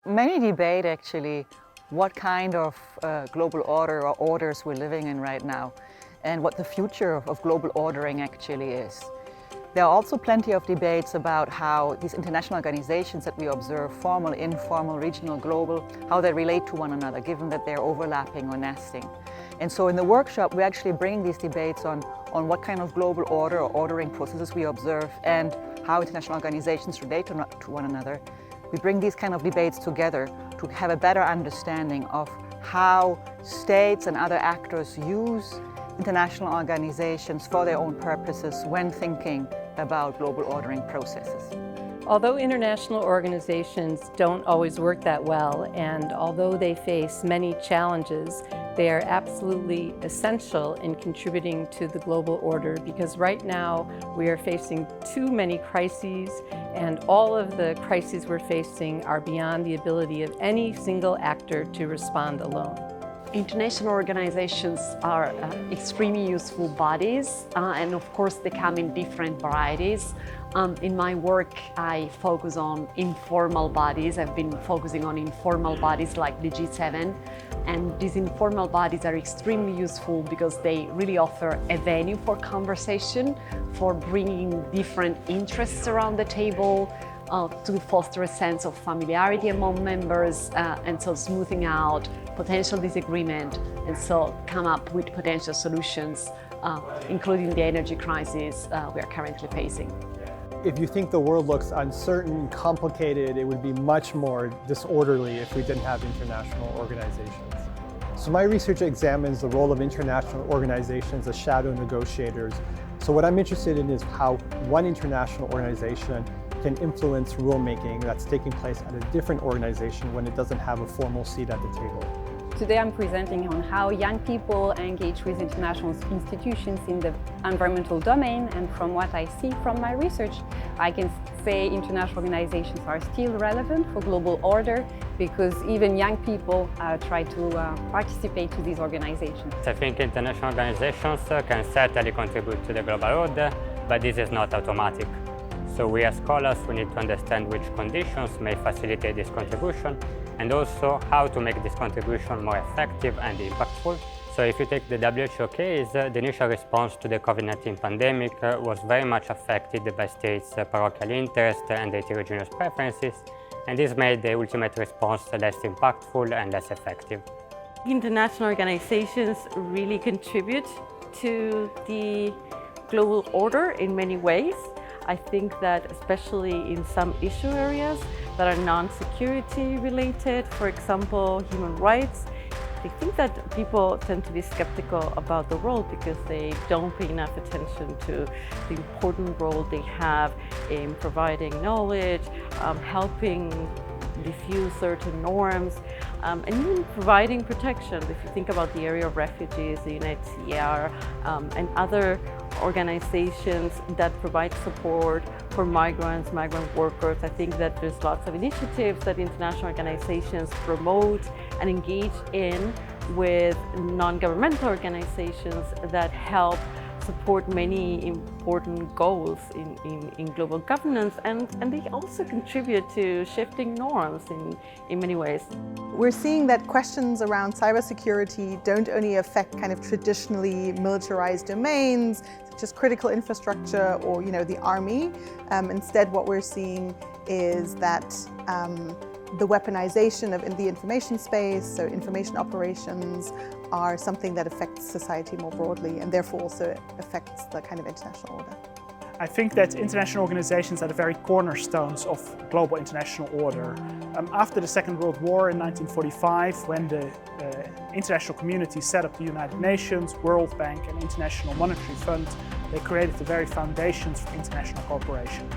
Many debate actually what kind of global order or orders we're living in right now and what the future of global ordering actually is. There are also plenty of debates about how these international organizations that we observe, formal, informal, regional, global, how they relate to one another, given that they're overlapping or nesting. And so in the workshop, we're actually bringing these debates on what kind of global order or ordering processes we observe and how international organizations relate to one another. We bring these kind of debates together to have a better understanding of how states and other actors use international organizations for their own purposes when thinking about global ordering processes. Although international organizations don't always work that well, and although they face many challenges, they are absolutely essential in contributing to the global order, because right now we are facing too many crises, and all of the crises we're facing are beyond the ability of any single actor to respond alone. International organizations are extremely useful bodies, and of course they come in different varieties. In my work, I focus on informal bodies. I've been focusing on informal bodies like the G7, and these informal bodies are extremely useful because they really offer a venue for conversation, for bringing different interests around the table, to foster a sense of familiarity among members, and so smoothing out potential disagreement, and so come up with potential solutions, including the energy crisis we are currently facing. If you think the world looks uncertain, complicated, it would be much more disorderly if we didn't have international organizations. So my research examines the role of international organizations as shadow negotiators. So what I'm interested in is how one international organization can influence rulemaking that's taking place at a different organization when it doesn't have a formal seat at the table. Today I'm presenting on how young people engage with international institutions in the environmental domain, and from what I see from my research, I can say international organizations are still relevant for global order because even young people try to participate to these organizations. I think international organizations can certainly contribute to the global order, but this is not automatic. So we as scholars, we need to understand which conditions may facilitate this contribution, and also how to make this contribution more effective and impactful. So if you take the WHO case, the initial response to the COVID-19 pandemic was very much affected by states' parochial interest and their heterogeneous preferences, and this made the ultimate response less impactful and less effective. International organizations really contribute to the global order in many ways. I think that especially in some issue areas that are non-security related, for example, human rights, I think that people tend to be skeptical about the role because they don't pay enough attention to the important role they have in providing knowledge, helping diffuse certain norms, and even providing protection. If you think about the area of refugees, the UNHCR, and other organizations that provide support for migrants, migrant workers, I think that there's lots of initiatives that international organizations promote and engage in with non-governmental organizations that help support many important goals in global governance, and they also contribute to shifting norms in many ways. We're seeing that questions around cybersecurity don't only affect kind of traditionally militarized domains, such as critical infrastructure or the army. Instead, what we're seeing is that the weaponization of the information space, so information operations, are something that affects society more broadly and therefore also affects the kind of international order. I think that international organizations are the very cornerstones of global international order. After the Second World War in 1945, when the international community set up the United Nations, World Bank and International Monetary Fund, they created the very foundations for international cooperation.